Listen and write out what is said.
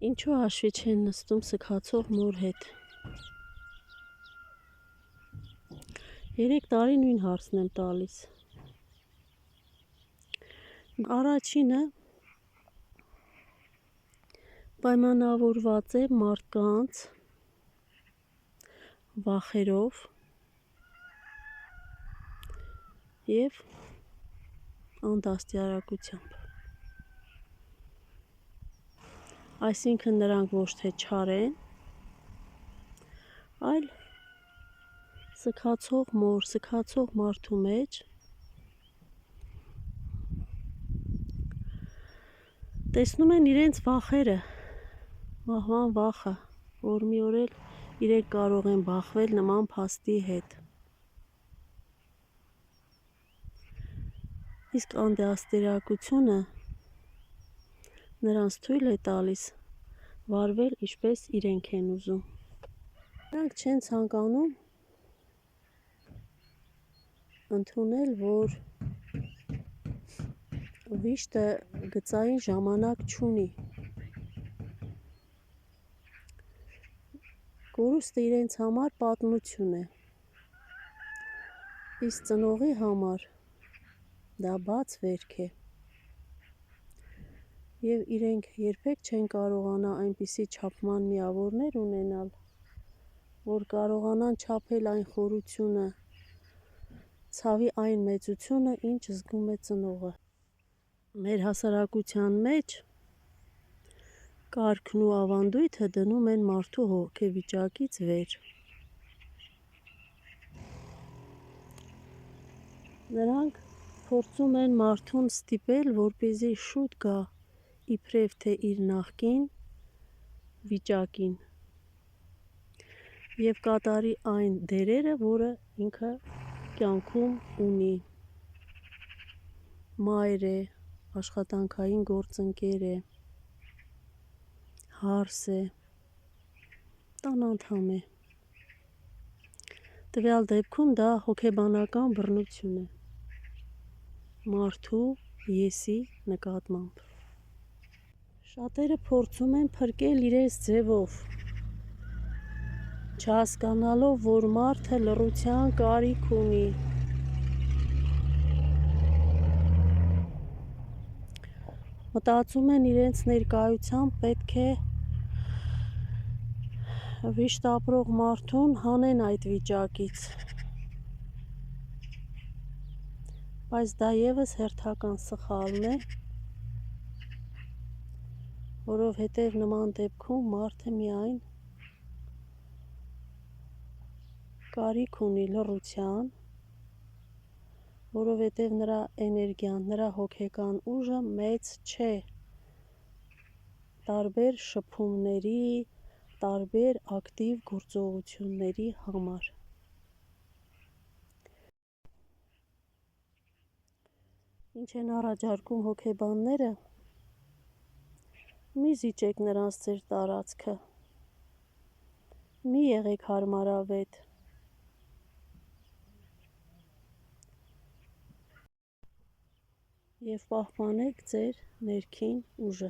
Ինչու հաշվի չեն նստում սգացող մոր հետ։ 3 տարի նույն հարցն եմ տալիս։ Առաջինը պայմանավորված է մարդկանց վախերով և անդաստիարակությամբ։ Այսինքն նրանք ոչ թե չար են, այլ սգացող մոր, սգացող մարդու մեջ տեսնում են իրենց վախերը, մահվան վախը, որ մի օր էլ իրենք կարող են բախվել նման փաստի հետ։ Իսկ անդաստիարակությունը նրանց թույլ է տալիս վարվել ինչպես իրենք են ուզում։ Նրանք չեն ցանկանում ընդունել, որ վիշտը գծային ժամանակ չունի։ Կորուստը իրենց համար պատմություն է, իսկ ծնողի համար դա բաց վերք է։ Եվ իրենք երբեք չեն կարողանա այնպիսի չափման միավորներ ունենալ, որ կարողանան չափել այն խորությունը, ցավի այն մեծությունը, ինչ զգում է ծնողը։ Մեր հասարակության մեջ կարգն ու ավանդույթը դնում են մարդու հոգեվիճակից վեր։ Նրանք փորձում են մարդուն ստիպել, որպեսզի շուտ գա իբրև թե իր նախկին վիճակին և կատարի այն դերերը, որը ինքը կյանքում ունի։ Մայր է, աշխատանքային գործընկեր է, հարս է, տան անդամ է։ Տվյալ դեպքում դա հոգեբանական բռնություն է մարդու եսի նկատմամբ։ Շատերը փորձում են փրկել իրենց ձևով, չհասկանալով, որ մարդը լռության կարիք ունի։ Մտածում են իրենց ներկայությամբ պետք է վիշտ ապրող մարդուն հանեն այդ վիճակից, բայց դա ևս հերթական սխալն է, որովհետև նման դեպքում մարդը միայն կարիք ունի լռության, որովհետև նրա էներգիան, նրա հոգեկան ուժը մեծ չէ տարբեր շփումների, տարբեր ակտիվ գործողությունների համար։ Ինչ են առաջարկում հոգեբանները, մի զիջեք նրանց ձեր տարածքը, մի եղեք հարմարավետ, և պահպանեք ձեր ներքին ուժը։